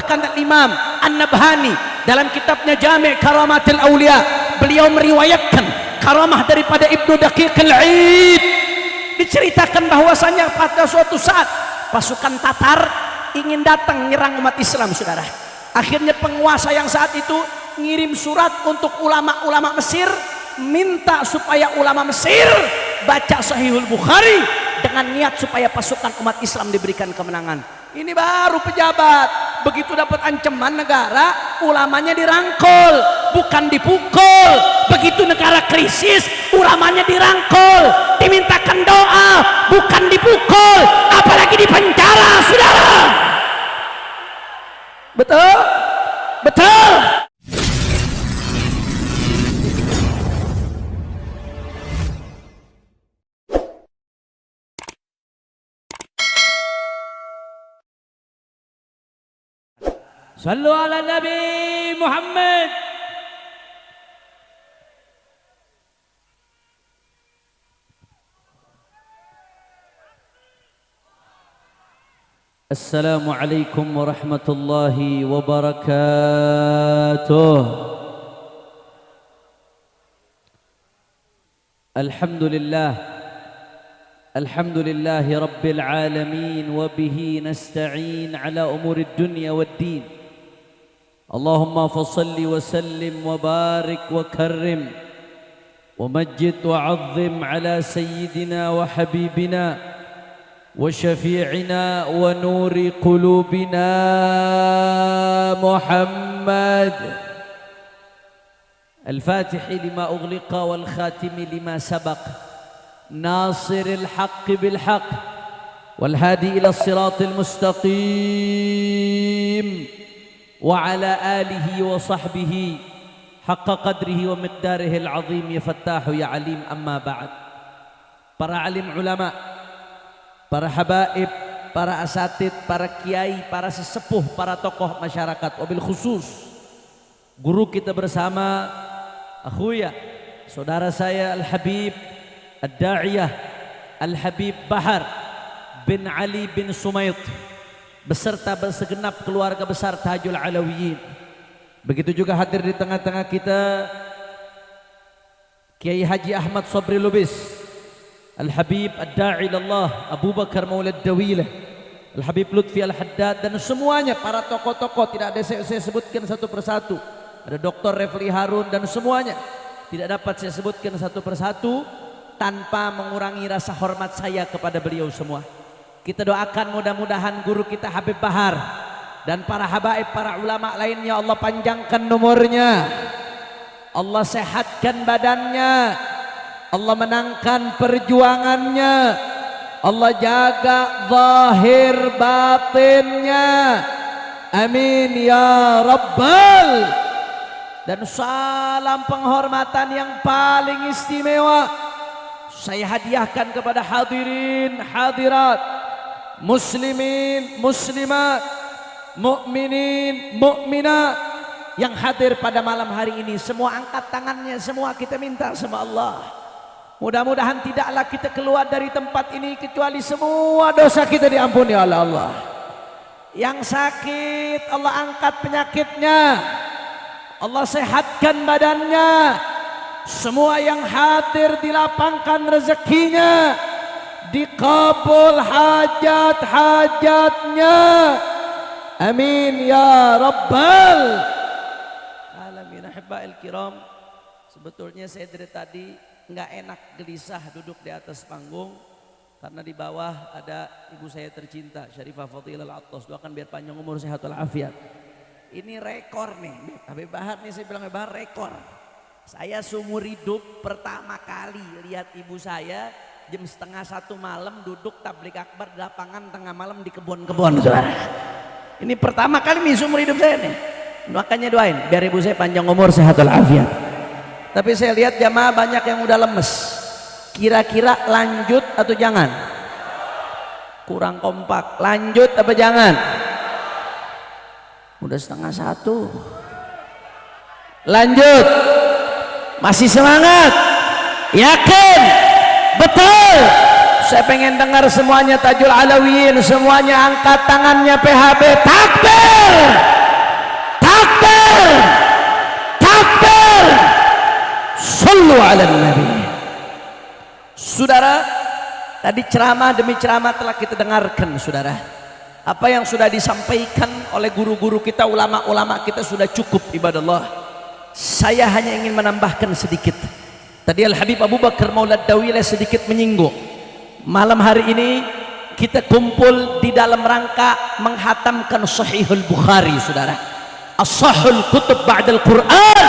Bahkan Imam An-Nabhani dalam kitabnya Jami' Karamatil Aulia, beliau meriwayatkan karamah daripada Ibnu Daqiq al-Id. Diceritakan bahwasanya pada suatu saat pasukan Tatar ingin datang menyerang umat Islam, saudara. Akhirnya penguasa yang saat itu ngirim surat untuk ulama-ulama Mesir, minta supaya ulama Mesir baca Sahihul Bukhari dengan niat supaya pasukan umat Islam diberikan kemenangan. Ini baru pejabat, begitu dapat ancaman negara, ulamanya dirangkul, bukan dipukul. Begitu negara krisis, ulamanya dirangkul, dimintakan doa, bukan dipukul, apalagi dipenjara, saudara. Betul? Betul? Sallu ala Nabi Muhammad. Assalamualaikum warahmatullahi wabarakatuh. Alhamdulillah. Alhamdulillahi rabbil alamin wa bihi nasta'in ala umuri dunya waddin. Allahumma fasalli wa sallim wa barik wa karrim wa majid wa azzim ala sayyidina wa habibina wa syafi'ina wa nuri qulubina Muhammad al-Fatihi lima ughliqa wal khatimi lima sabaq nasiril haqqi bil haqq wal hadi ila siratil mustaqim wa ala alihi wa sahbihi haqqa qadrihi wa miqdarihi al-azim ya fattahu ya alim, amma ba'd. Para alim ulama, para habaib, para asatid, para kiai, para sesepuh, para tokoh masyarakat, wabil khusus guru kita bersama, akhuya, saudara saya Al-Habib Ad-Da'iyah Al-Habib Bahar bin Ali bin Sumayt beserta segenap keluarga besar Tajul Alawiyin. Begitu juga hadir di tengah-tengah kita Kiai Haji Ahmad Sabri Lubis, Al-Habib Ad-Da'i ilallah Abu Bakar Maulid Dawilah, Al-Habib Lutfi Al-Haddad, dan semuanya para tokoh-tokoh, tidak ada saya sebutkan satu persatu. Ada Dr. Refli Harun dan semuanya tidak dapat saya sebutkan satu persatu tanpa mengurangi rasa hormat saya kepada beliau semua. Kita doakan mudah-mudahan guru kita Habib Bahar dan para habaib, para ulama lainnya Allah panjangkan umurnya, Allah sehatkan badannya, Allah menangkan perjuangannya, Allah jaga zahir batinnya, amin ya rabbal. Dan salam penghormatan yang paling istimewa saya hadiahkan kepada hadirin hadirat, muslimin muslimat, mukminin mukminat yang hadir pada malam hari ini. Semua angkat tangannya, semua kita minta sama Allah, mudah-mudahan tidaklah kita keluar dari tempat ini kecuali semua dosa kita diampuni oleh Allah. Yang sakit Allah angkat penyakitnya, Allah sehatkan badannya. Semua yang hadir dilapangkan rezekinya, dikabul hajat-hajatnya, amin ya rabbal alamin. Ahibba'il kiram, sebetulnya saya dari tadi nggak enak, gelisah duduk di atas panggung karena di bawah ada ibu saya tercinta Syarifah Fadilah Al-Attas. Doakan biar panjang umur, sehat walafiat. Ini rekor nih Habib Bahar nih, saya bilang Habib Bahar rekor. Saya seumur hidup pertama kali lihat ibu saya jam 12:30 malam duduk tablik akbar di lapangan tengah malam di kebun-kebun, saudara. Ini pertama kali nih seumur hidup saya nih. Makanya doain biar ibu saya panjang umur, sehat walafiat. Tapi saya lihat jamaah banyak yang udah lemes. Kira-kira lanjut atau jangan? Kurang kompak. Lanjut apa jangan? Udah 12:30. Lanjut. Masih semangat? Yakin? Betul? Saya pengen dengar semuanya Tajul Alawiyin, semuanya angkat tangannya PHB, takbir! Tadi ceramah demi ceramah telah kita dengarkan, saudara. Apa yang sudah disampaikan oleh guru-guru kita, ulama-ulama kita sudah cukup, ibadallah. Saya hanya ingin menambahkan sedikit. Tadi Al-Habib Abu Bakar Maulad Dawilah sedikit menyinggung. Malam hari ini kita kumpul di dalam rangka menghatamkan Sahihul Bukhari, saudara. As-Sahihul Kutub Ba'dal Quran.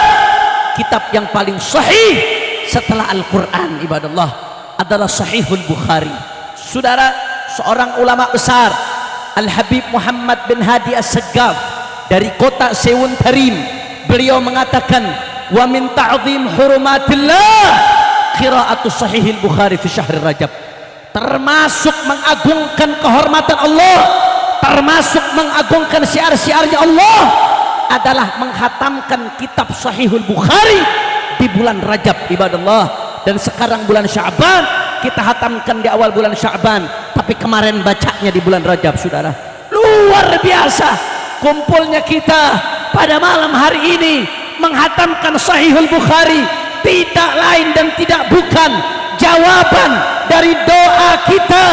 Kitab yang paling sahih setelah Al-Quran, ibadallah, adalah Sahihul Bukhari. Saudara, seorang ulama besar, Al-Habib Muhammad bin Hadi As-Saggaf dari kota Sewun Tarim, beliau mengatakan, wa min ta'zim hurumatillah qira'atu Sahihil Bukhari fi syahr Rajab. Termasuk mengagungkan kehormatan Allah, termasuk mengagungkan syiar-syiarnya Allah adalah menghatamkan kitab Sahihul Bukhari di bulan Rajab, ibadallah. Dan sekarang bulan Sya'ban, kita hatamkan di awal bulan Sya'ban, tapi kemarin bacanya di bulan Rajab, saudara. Luar biasa kumpulnya kita pada malam hari ini menghatamkan Sahihul Bukhari. Tidak lain dan tidak bukan jawaban dari doa kita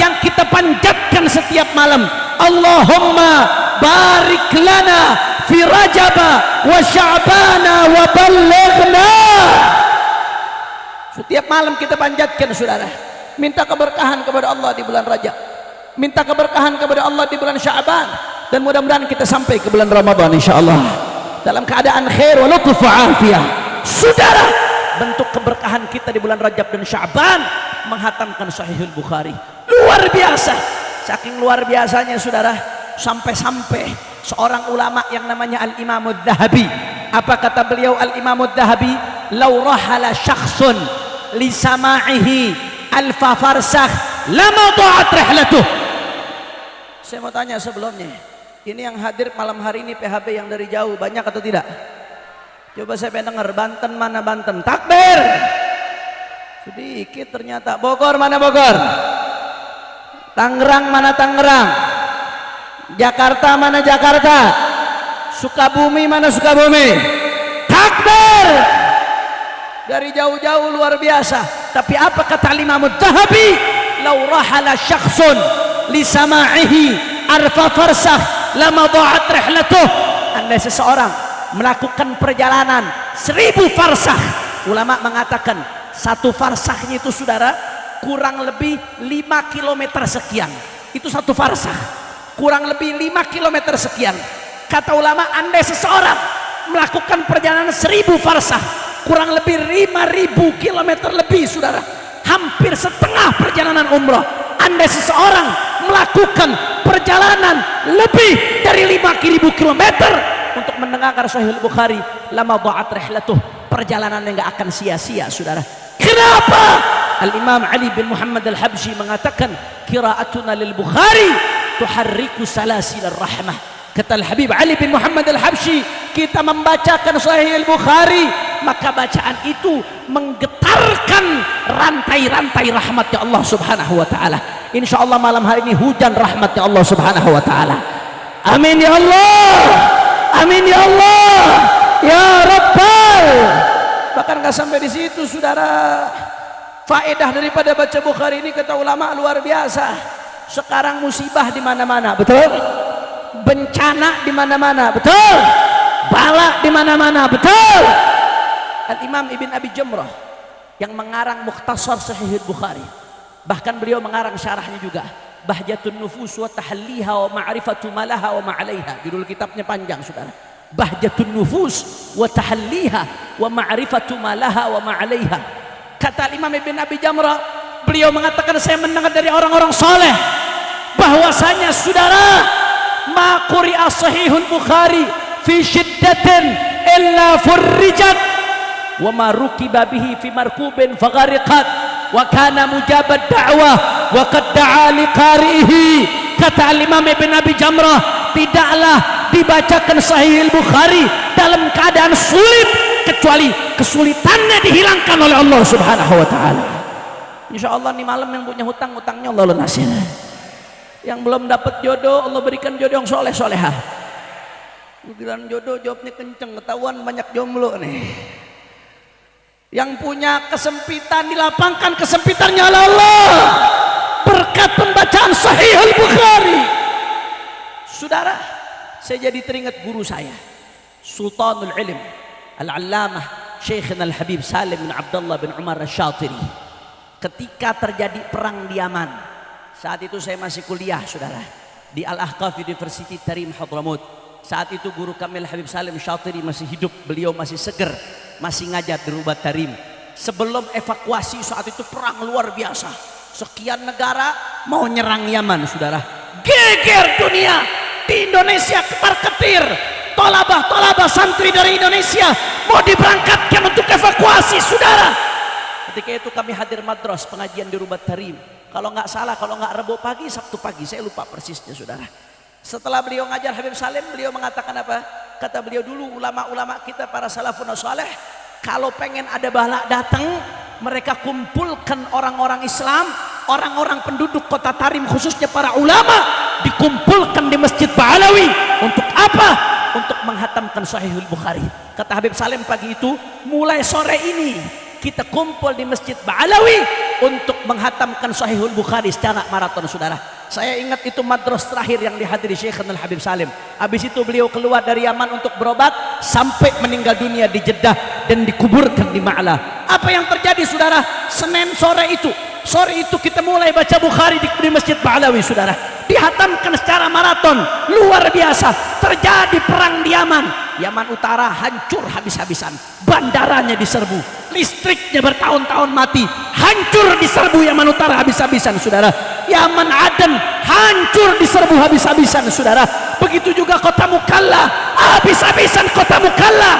yang kita panjatkan setiap malam. Allahumma barik lana fi Rajaba wa Sya'bana wa ballighna. Setiap malam kita panjatkan, saudara, minta keberkahan kepada Allah di bulan Rajab, minta keberkahan kepada Allah di bulan Sya'ban, dan mudah-mudahan kita sampai ke bulan Ramadan insyaallah dalam keadaan khair wa lutuf wa afiyah. Saudara, bentuk keberkahan kita di bulan Rajab dan Sya'ban menghatamkan Sahihul Bukhari. Luar biasa, saking luar biasanya, saudara, sampai-sampai seorang ulama yang namanya Al-Imam Adz-Dzahabi, apa kata beliau Al-Imam Adz-Dzahabi? Law rahala syakhsun li sama'ihi alfa farsakh lama dha'at rihlatuh. Saya mau tanya sebelumnya, ini yang hadir malam hari ini PHB yang dari jauh banyak atau tidak? Coba saya pengen dengar, Banten mana Banten? Takbir. Sedikit ternyata. Bogor mana Bogor? Tangerang mana Tangerang? Jakarta mana Jakarta? Sukabumi mana Sukabumi? Takbir. Dari jauh-jauh, luar biasa. Tapi apa kata Imam Adz-Dzahabi? Law rahala syakhsun li sama'ihi arfa farsakh lama dha'at rihlatuh. Andai seseorang melakukan perjalanan 1000 farsakh, ulama mengatakan satu farsakhnya itu, saudara, kurang lebih 5 km sekian. Itu satu farsakh, kurang lebih 5 km sekian. Kata ulama, andai seseorang melakukan perjalanan 1000 farsakh, kurang lebih 5000 km lebih, saudara, hampir setengah perjalanan umrah. Andai seseorang melakukan perjalanan lebih dari 5000 km untuk mendengarkan Sahihul Bukhari, lama dha'at rihlatuh, perjalanannya nggak akan sia-sia, saudara. Kenapa? Al-Imam Ali bin Muhammad Al-Habsyi mengatakan, qira'atuna lil Bukhari tuharriku salasil rahmah. Kata Al-Habib Ali bin Muhammad Al-Habsyi, kita membacakan Sahih Al-Bukhari, maka bacaan itu menggetarkan rantai-rantai rahmatnya Allah subhanahu wa ta'ala. Insyaallah malam hari ini hujan rahmatnya Allah subhanahu wa ta'ala. Amin ya Allah, amin ya Allah, ya Rabbal. Bahkan gak sampai di situ, saudara. Faedah daripada baca Bukhari ini, kata ulama, luar biasa. Sekarang musibah di mana-mana, betul? Bencana di mana-mana, betul? Bala di mana-mana, betul? Al-Imam Ibn Abi Jamrah yang mengarang Mukhtasar Sahih Bukhari, bahkan beliau mengarang syarahnya juga, Bahjatun Nufus wa Tahalliha wa Ma'rifatu Malaha wa Ma'alaiha. Judul kitabnya panjang, saudara. Bahjatun Nufus wa Tahalliha wa Ma'rifatu Malaha wa Ma'alaiha. Kata Imam Ibn Abi Jamrah, beliau mengatakan, saya mendengar dari orang-orang soleh bahwasanya, saudara, ma quri'a Sahihul Bukhari fi shiddatin illa furrijat wa ma rukiba bihi fi markubin faghariqat wa kana mujabad da'wah wa qad da'a li qari'ihi. Kata Imam Ibn Abi Jamrah, tidaklah dibacakan Sahih Bukhari dalam keadaan sulit kecuali kesulitannya dihilangkan oleh Allah subhanahu wa ta'ala. Insyaallah nih malam yang punya hutang, hutangnya Allah lunasin. Yang belum dapat jodoh, Allah berikan jodoh yang soleh solehah. Giliran jodoh jawabnya kenceng, ketahuan banyak jomblo nih. Yang punya kesempitan, dilapangkan kesempitannya oleh Allah. berkat pembacaan Sahih Al-Bukhari. Saudara, saya jadi teringat guru saya, Sultanul Ilm Al-Allamah Syekhina Al-Habib Salim bin Abdullah bin Umar Asy-Syatiri. Ketika terjadi perang di Yaman, saat itu saya masih kuliah, saudara, di Al-Ahqaf University Tarim Hadramut. Saat itu guru kami Al-Habib Salim Syatiri masih hidup, beliau masih seger, masih ngajar di Rubat Tarim. Sebelum evakuasi, saat itu perang luar biasa, sekian negara mau nyerang Yaman, saudara. Geger dunia. Di Indonesia ketar-ketir, tolabah santri dari Indonesia mau diberangkatkan untuk evakuasi, saudara. Ketika itu kami hadir madras pengajian di Rubat Tarim. Kalau nggak salah, kalau nggak Rabu pagi, Sabtu pagi, saya lupa persisnya, saudara. Setelah beliau ngajar Habib Salim, beliau mengatakan apa? Kata beliau, dulu ulama-ulama kita para salafun saleh, kalau pengen ada bala datang, mereka kumpulkan orang-orang Islam, orang-orang penduduk kota Tarim, khususnya para ulama, dikumpulkan di Masjid Ba'alawi. Untuk apa? Untuk menghatamkan Sahihul Bukhari. Kata Habib Salim pagi itu, mulai sore ini kita kumpul di Masjid Ba'alawi untuk menghatamkan Sahihul Bukhari secara maraton, saudara. Saya ingat itu madras terakhir yang dihadiri Syekhna Al-Habib Salim. Habis itu beliau keluar dari Yaman untuk berobat sampai meninggal dunia di Jeddah dan dikuburkan di Ma'la. Apa yang terjadi, saudara? Senin sore itu kita mulai baca Bukhari di Masjid Ba'alawi, saudara. Dihatamkan secara maraton, luar biasa. Terjadi perang di Yaman. Yaman Utara hancur habis-habisan, bandaranya diserbu, listriknya bertahun-tahun mati, hancur diserbu Yaman Utara habis-habisan, saudara. Yaman Aden hancur diserbu habis-habisan, saudara. Begitu juga kota Mukalla, habis-habisan kota Mukalla.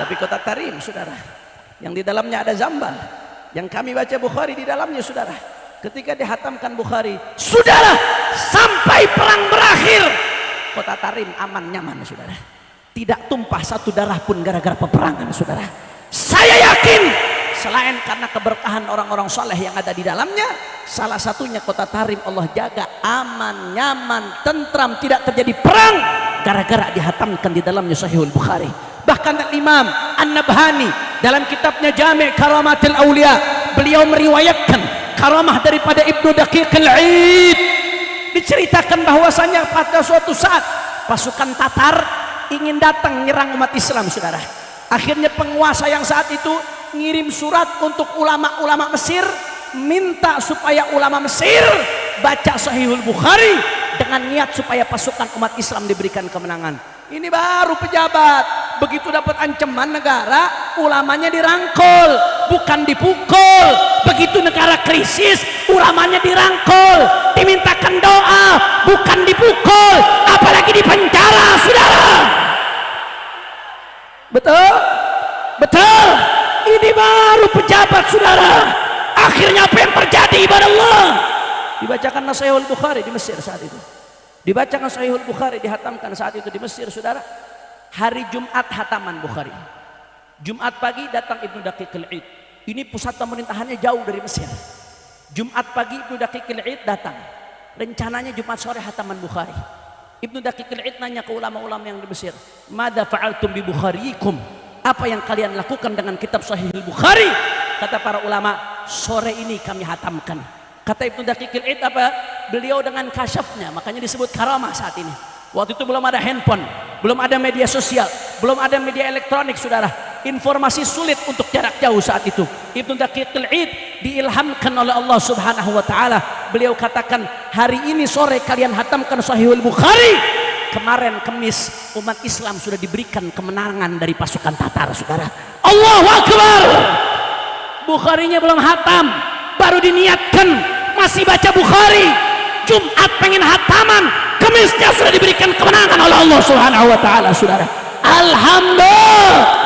Tapi kota Tarim, saudara, yang di dalamnya ada Zambal, yang kami baca Bukhari di dalamnya, saudara. Ketika dihatamkan Bukhari, saudara, sampai perang berakhir, kota Tarim aman nyaman, saudara. Tidak tumpah satu darah pun gara-gara peperangan, saudara. Saya yakin selain karena keberkahan orang-orang soleh yang ada di dalamnya, salah satunya kota Tarim Allah jaga aman, nyaman, tentram, tidak terjadi perang gara-gara dihatamkan di dalamnya Sahihul Bukhari. Bahkan Imam An-Nabhani dalam kitabnya Jami' Karamatil Aulia, beliau meriwayatkan karamah daripada Ibnu Daqiq Al-Id. Diceritakan bahwasanya pada suatu saat pasukan Tatar ingin datang nyerang umat Islam, saudara. Akhirnya penguasa yang saat itu ngirim surat untuk ulama-ulama Mesir, minta supaya ulama Mesir baca Sahihul Bukhari dengan niat supaya pasukan umat Islam diberikan kemenangan. Ini baru pejabat, begitu dapat ancaman negara, ulamanya dirangkul, bukan dipukul. Begitu negara krisis, ulamanya dirangkul, dimintakan doa, bukan dipukul, apalagi dipenjara, saudara. Betul? Betul? Ini baru pejabat, saudara. Akhirnya apa yang terjadi, ibadah Allah? Dibacakan Sahihul Bukhari di Mesir saat itu. Dibacakan Sahihul Bukhari, dihatamkan saat itu di Mesir, saudara. Hari Jumat hataman Bukhari. Jumat pagi datang Ibnu Daqiq Al-Id. Ini pusat pemerintahannya jauh dari Mesir. Jumat pagi Ibnu Daqiq Al-Id datang. Rencananya Jumat sore hataman Bukhari. Ibnu Daqiq Al-Id nanya ke ulama-ulama yang di Mesir, "Madza fa'altum bi Bukhariikum?" Apa yang kalian lakukan dengan kitab Sahihul Bukhari? Kata para ulama, "Sore ini kami hatamkan." Kata Ibnu Daqiq Al-Id apa? Beliau dengan kasyafnya, makanya disebut karamah saat ini. Waktu itu belum ada handphone, belum ada media sosial, belum ada media elektronik, saudara. Informasi sulit untuk jarak jauh saat itu. Ibnu Daqiq Al-Id diilhamkan oleh Allah Subhanahu wa taala. Beliau katakan, "Hari ini sore kalian hatamkan Sahihul Bukhari." Kemarin Kamis umat Islam sudah diberikan kemenangan dari pasukan Tatar, saudara. Allahu Akbar. Bukharinya belum hatam, baru diniatkan, masih baca Bukhari. Jumat pengen hataman, Kamisnya sudah diberikan kemenangan oleh Allah Subhanahu wa taala, saudara. Alhamdulillah.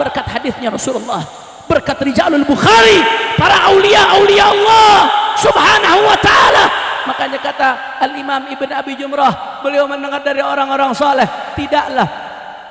Berkat hadisnya Rasulullah, berkat rijalul Bukhari, para aulia-aulia Allah Subhanahu wa taala. Makanya kata Al-Imam Ibn Abi Jumrah, beliau mendengar dari orang-orang saleh, tidaklah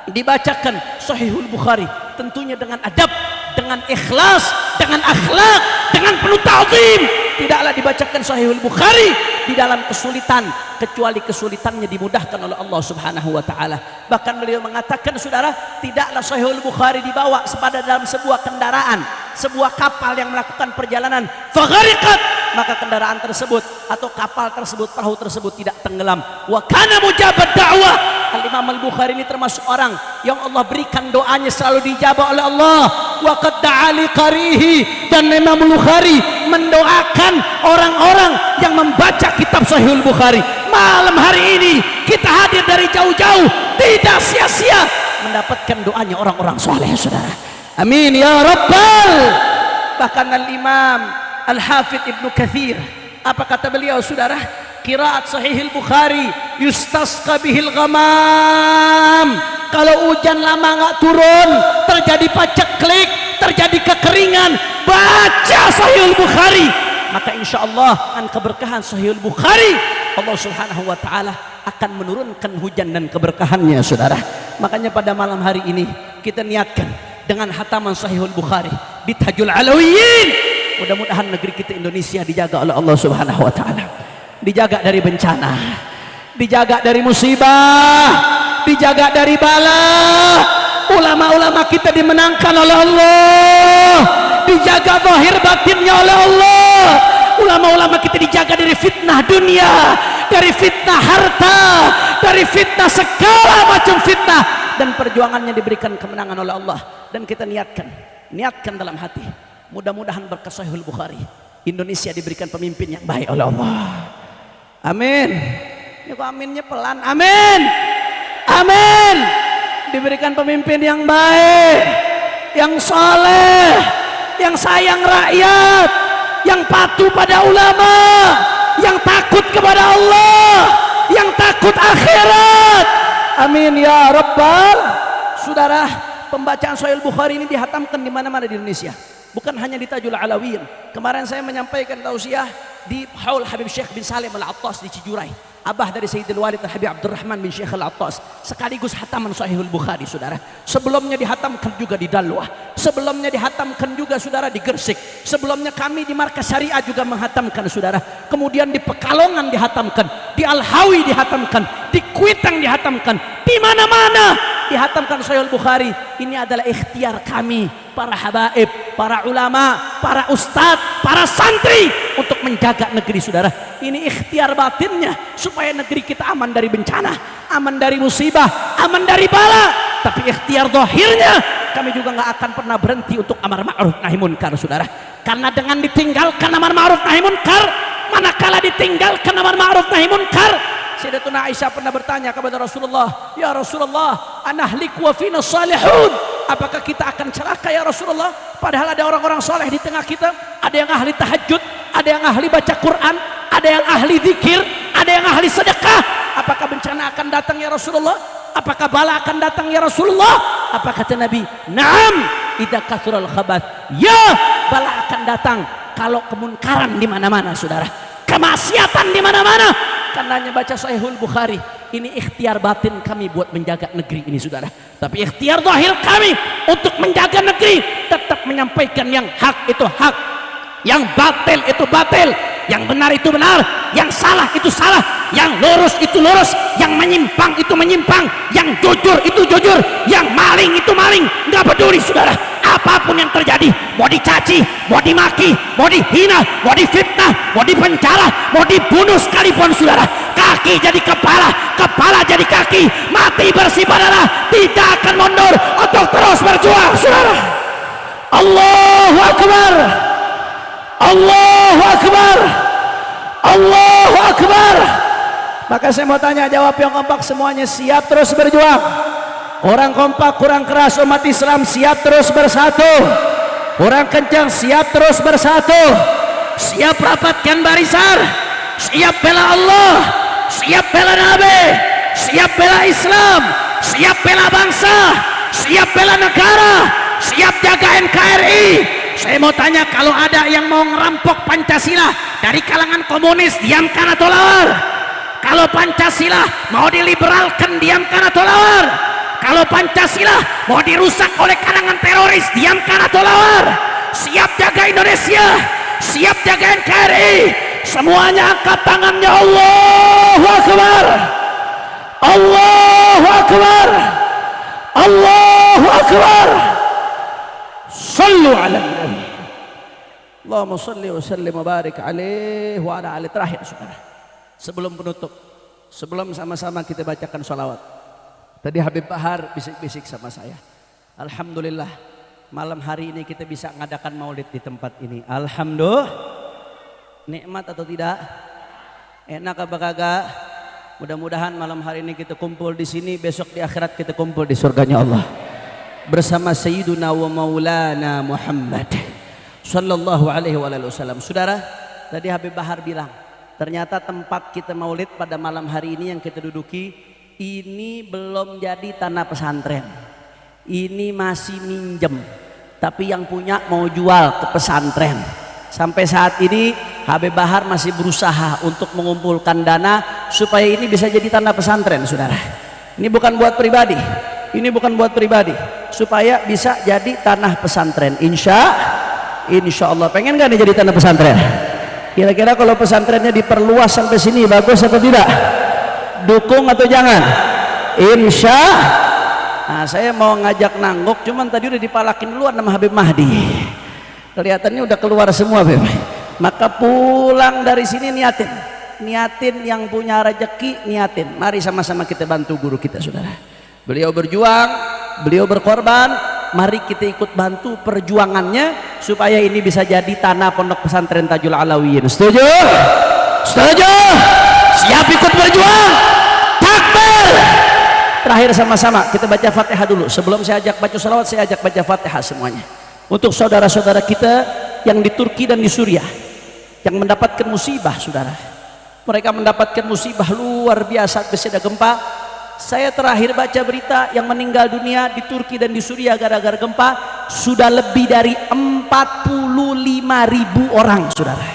dibacakan Sahihul Bukhari tentunya dengan adab, dengan ikhlas, dengan akhlak, dengan penuh ta'zim. Tidaklah dibacakan Sahihul Bukhari di dalam kesulitan, kecuali kesulitannya dimudahkan oleh Allah Subhanahu wa taala. Bahkan beliau mengatakan, saudara, tidaklah Sahihul Bukhari dibawa sepada dalam sebuah kendaraan, sebuah kapal yang melakukan perjalanan, faghariqat, maka kendaraan tersebut atau kapal tersebut, perahu tersebut tidak tenggelam. Wa kana mujabad da'wah. Al-Imam Al-Bukhari ini termasuk orang yang Allah berikan doanya selalu dijabah oleh Allah. Wa qad da'ali qarihi, dan Imam Al-Bukhari mendoakan orang-orang yang membaca kitab Sahihul Bukhari. Malam hari ini kita hadir dari jauh-jauh, tidak sia-sia mendapatkan doanya orang-orang soleh, saudara. Amin ya rabbal. Bahkan Al-Imam Al-Hafidh Ibnu Katsir, apa kata beliau, saudara? Qiraat Sahihul Bukhari yustasqa bihil ghamam. Kalau hujan lama nggak turun, terjadi paceklik, terjadi kekeringan, baca Sahihul Bukhari, maka insya Allah dengan keberkahan Sahihul Bukhari, Allah Subhanahu wa taala akan menurunkan hujan dan keberkahannya, saudara. Makanya pada malam hari ini kita niatkan dengan hataman Sahihul Bukhari di Tajul Alawiyyin. Mudah-mudahan negeri kita Indonesia dijaga oleh Allah Subhanahu wa taala, dijaga dari bencana, dijaga dari musibah, dijaga dari bala. Ulama-ulama kita dimenangkan oleh Allah, dijaga zahir batinnya oleh Allah. Ulama-ulama kita dijaga dari fitnah dunia, dari fitnah harta, dari fitnah segala macam fitnah, dan perjuangannya diberikan kemenangan oleh Allah. Dan kita niatkan dalam hati, mudah-mudahan berkat Sahihul Bukhari Indonesia diberikan pemimpin yang baik oleh Allah. Amin. Ini kok aminnya pelan. Amin. Amin. Diberikan pemimpin yang baik, yang soleh, yang sayang rakyat, yang patuh pada ulama, yang takut kepada Allah, yang takut akhirat. Amin ya rabbal. Saudara, pembacaan Sahih Bukhari ini dihatamkan di mana-mana di Indonesia, bukan hanya di Tajul Alawiyyin. Kemarin saya menyampaikan tausiah di Haul Habib Syekh bin Salim Al-Attas di Cijurai, abah dari Sayyidul Walid Habib Abdurrahman bin Syekh Al-Attas, sekaligus hataman Sahihul Bukhari, saudara. Sebelumnya dihatamkan juga di Dalwah, sebelumnya dihatamkan juga, saudara, di Gersik, sebelumnya kami di Markas Syariah juga menghatamkan, saudara. Kemudian di Pekalongan dihatamkan, di Al-Hawi dihatamkan, di Kuitang dihatamkan, di mana-mana dihatamkan Sahihul Bukhari. Ini adalah ikhtiar kami, para habaib, para ulama, para ustadz, para santri, untuk menjaga negeri, saudara. Ini ikhtiar batinnya supaya negeri kita aman dari bencana, aman dari musibah, aman dari bala. Tapi ikhtiar zahirnya kami juga nggak akan pernah berhenti untuk amar ma'ruf nahi munkar, saudara. Karena dengan ditinggalkan amar ma'ruf nahi munkar, manakala ditinggalkan amar ma'ruf nahi munkar, Sayyidatuna Aisyah pernah bertanya kepada Rasulullah, ya Rasulullah, anahlik wa fina salihun, apakah kita akan celaka ya Rasulullah, padahal ada orang-orang soleh di tengah kita, ada yang ahli tahajud, ada yang ahli baca Quran, ada yang ahli zikir, ada yang ahli sedekah. Apakah bencana akan datang ya Rasulullah? Apakah bala akan datang ya Rasulullah? Apa kata Nabi? Naam, idza kathural khabath. Ya, bala akan datang kalau kemunkaran di mana-mana, saudara. Kemaksiatan di mana-mana. Karenanya baca Sahihul Bukhari ini ikhtiar batin kami buat menjaga negeri ini, saudara. Tapi ikhtiar zahir kami untuk menjaga negeri, tetap menyampaikan yang hak itu hak, yang batil itu batil, yang benar itu benar, yang salah itu salah, yang lurus itu lurus, yang menyimpang itu menyimpang, yang jujur itu jujur, yang maling itu maling. Nggak peduli, saudara, apapun yang terjadi, mau dicaci, mau dimaki, mau dihina, mau difitnah, mau dipenjara, mau dibunuh sekalipun, saudara, kaki jadi kepala, kepala jadi kaki, mati bersih darah, tidak akan mundur untuk terus berjuang, saudara. Allahu Akbar, Allahu Akbar, Allahu Akbar. Maka saya mau tanya, jawab yang kompak semuanya, siap terus berjuang? Orang kompak kurang keras, umat Islam siap terus bersatu? Orang kencang siap terus bersatu? Siap rapatkan barisan? Siap bela Allah? Siap bela Nabi? Siap bela Islam? Siap bela bangsa? Siap bela negara? Siap jaga NKRI? Saya mau tanya, kalau ada yang mau ngerampok Pancasila dari kalangan komunis, diamkan atau lawar? Kalau Pancasila mau diliberalkan, diamkan atau lawar? Kalau Pancasila mau dirusak oleh kalangan teroris, diamkan atau lawar? Siap jaga Indonesia, siap jaga NKRI, semuanya angkat tangannya. Allahu Akbar, Allahu Akbar, Allahu Akbar. Sallu ala Nabi. Allahumma shalli wa sallim wa barik alaihi wa ala alihi. Terakhir saudara, sebelum penutup, sebelum sama-sama kita bacakan sholawat, tadi Habib Bahar bisik-bisik sama saya, alhamdulillah malam hari ini kita bisa mengadakan maulid di tempat ini. Alhamdulillah, nikmat atau tidak? Enak apa kagak? Mudah-mudahan malam hari ini kita kumpul di sini, besok di akhirat kita kumpul di surganya Allah bersama Sayyiduna wa Maulana Muhammad sallallahu alaihi wasallam. Saudara, tadi Habib Bahar bilang, ternyata tempat kita maulid pada malam hari ini yang kita duduki ini belum jadi tanah pesantren. Ini masih minjem, tapi yang punya mau jual ke pesantren. Sampai saat ini Habib Bahar masih berusaha untuk mengumpulkan dana supaya ini bisa jadi tanah pesantren, saudara. Ini bukan buat pribadi, ini bukan buat pribadi, supaya bisa jadi tanah pesantren. Insya Allah. Pengen gak nih jadi tanah pesantren? Kira-kira kalau pesantrennya diperluas sampai sini bagus atau tidak? Dukung atau jangan? Nah, saya mau ngajak nangguk, cuman tadi udah dipalakin duluan sama Habib Mahdi. Kelihatannya udah keluar semua, Beb. Maka pulang dari sini niatin yang punya rezeki, niatin. Mari sama-sama kita bantu guru kita, saudara. Beliau berjuang, beliau berkorban. Mari kita ikut bantu perjuangannya supaya ini bisa jadi tanah pondok pesantren Tajul Alawiyin. Setuju? Setuju? Siap ikut berjuang? Takbir! Terakhir sama-sama kita baca Fatihah dulu. Sebelum saya ajak baca salawat, saya ajak baca Fatihah semuanya. Untuk saudara-saudara kita yang di Turki dan di Suriah yang mendapatkan musibah, saudara, mereka mendapatkan musibah luar biasa, ada gempa. Saya terakhir baca berita yang meninggal dunia di Turki dan di Suriah gara-gara gempa sudah lebih dari 45.000 orang, saudara.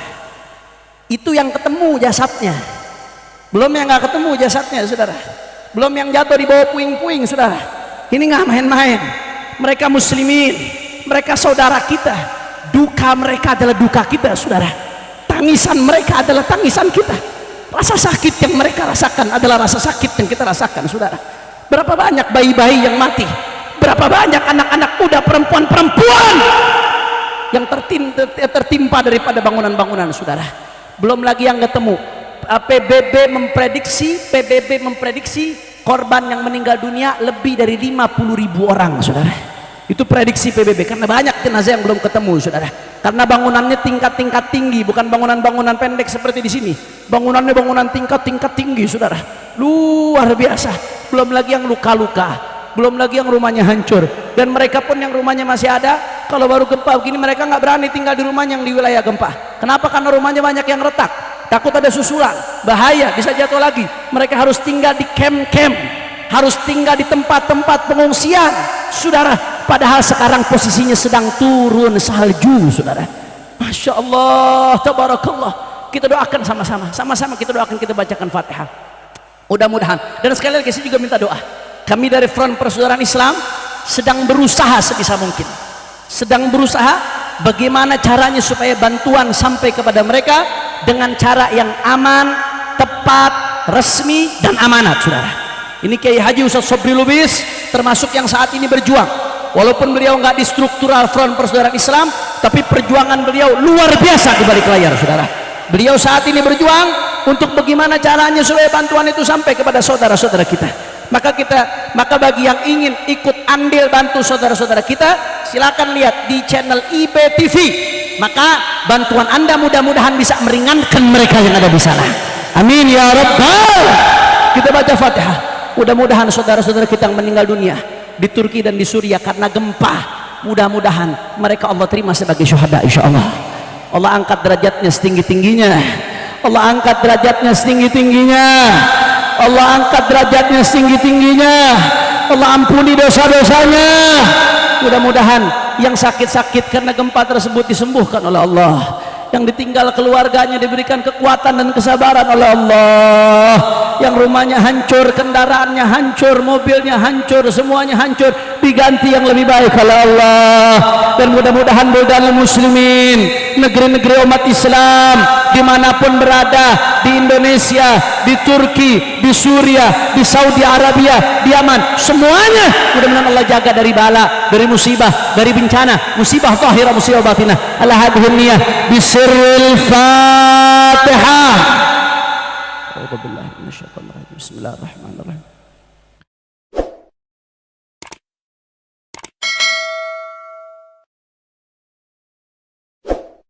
Itu yang ketemu jasadnya, belum yang nggak ketemu jasadnya, saudara, belum yang jatuh di bawah puing-puing, saudara. Ini nggak main-main. Mereka muslimin, mereka saudara kita, duka mereka adalah duka kita, saudara. Tangisan mereka adalah tangisan kita. Rasa sakit yang mereka rasakan adalah rasa sakit yang kita rasakan, saudara. Berapa banyak bayi-bayi yang mati, berapa banyak anak-anak muda, perempuan-perempuan yang tertimpa daripada bangunan-bangunan, saudara. Belum lagi yang ketemu. PBB memprediksi korban yang meninggal dunia lebih dari 50.000 orang, saudara. Itu prediksi PBB, karena banyak jenazah yang belum ketemu, saudara. Karena bangunannya tingkat-tingkat tinggi, bukan bangunan-bangunan pendek seperti di sini. Bangunannya bangunan tingkat-tingkat tinggi, saudara. Luar biasa. Belum lagi yang luka-luka, belum lagi yang rumahnya hancur. Dan mereka pun yang rumahnya masih ada, kalau baru gempa begini mereka nggak berani tinggal di rumahnya yang di wilayah gempa. Kenapa? Karena rumahnya banyak yang retak, takut ada susulan, bahaya, bisa jatuh lagi. Mereka harus tinggal di camp-camp, harus tinggal di tempat-tempat pengungsian, saudara. Padahal sekarang posisinya sedang turun salju, saudara. Masya Allah, tabarakallah. Kita doakan sama-sama kita doakan, kita bacakan Fatihah. Mudah-mudahan. Dan sekali lagi saya juga minta doa. Kami dari Front Persaudaraan Islam sedang berusaha sebisa mungkin, sedang berusaha bagaimana caranya supaya bantuan sampai kepada mereka dengan cara yang aman, tepat, resmi, dan amanat, saudara. Ini Kiai Haji Ustaz Sobri Lubis termasuk yang saat ini berjuang. Walaupun beliau nggak di struktural Front Persaudaraan Islam, tapi perjuangan beliau luar biasa di balik layar, saudara. Beliau saat ini berjuang untuk bagaimana caranya supaya bantuan itu sampai kepada saudara-saudara kita. Maka bagi yang ingin ikut andil bantu saudara-saudara kita, silakan lihat di channel IPTV. Maka bantuan Anda mudah-mudahan bisa meringankan mereka yang ada di sana. Amin ya Rabbal. Kita baca Fatihah. Mudah-mudahan saudara-saudara kita yang meninggal dunia di Turki dan di Suriah karena gempa, mudah-mudahan mereka Allah terima sebagai syuhada, insyaallah. Allah angkat derajatnya setinggi-tingginya, Allah angkat derajatnya setinggi-tingginya, Allah angkat derajatnya setinggi-tingginya, Allah ampuni dosa-dosanya. Mudah-mudahan yang sakit-sakit karena gempa tersebut disembuhkan oleh Allah, yang ditinggal keluarganya diberikan kekuatan dan kesabaran oleh Allah, yang rumahnya hancur, kendaraannya hancur, mobilnya hancur, semuanya hancur, diganti yang lebih baik oleh Allah. Dan mudah-mudahan buldanul muslimin negeri-negeri umat Islam dimanapun berada, di Indonesia, di Turki, di Suriah, di Saudi Arabia, di Yaman, semuanya mudah-mudahan Allah jaga dari bala, dari musibah, dari bencana, musibah zahirah, musibah batinah. Ala hadhihi niyah bisirril Fatihah. A'udzu billahi minasyaitonir rajim. Bismillahirrahmanirrahim.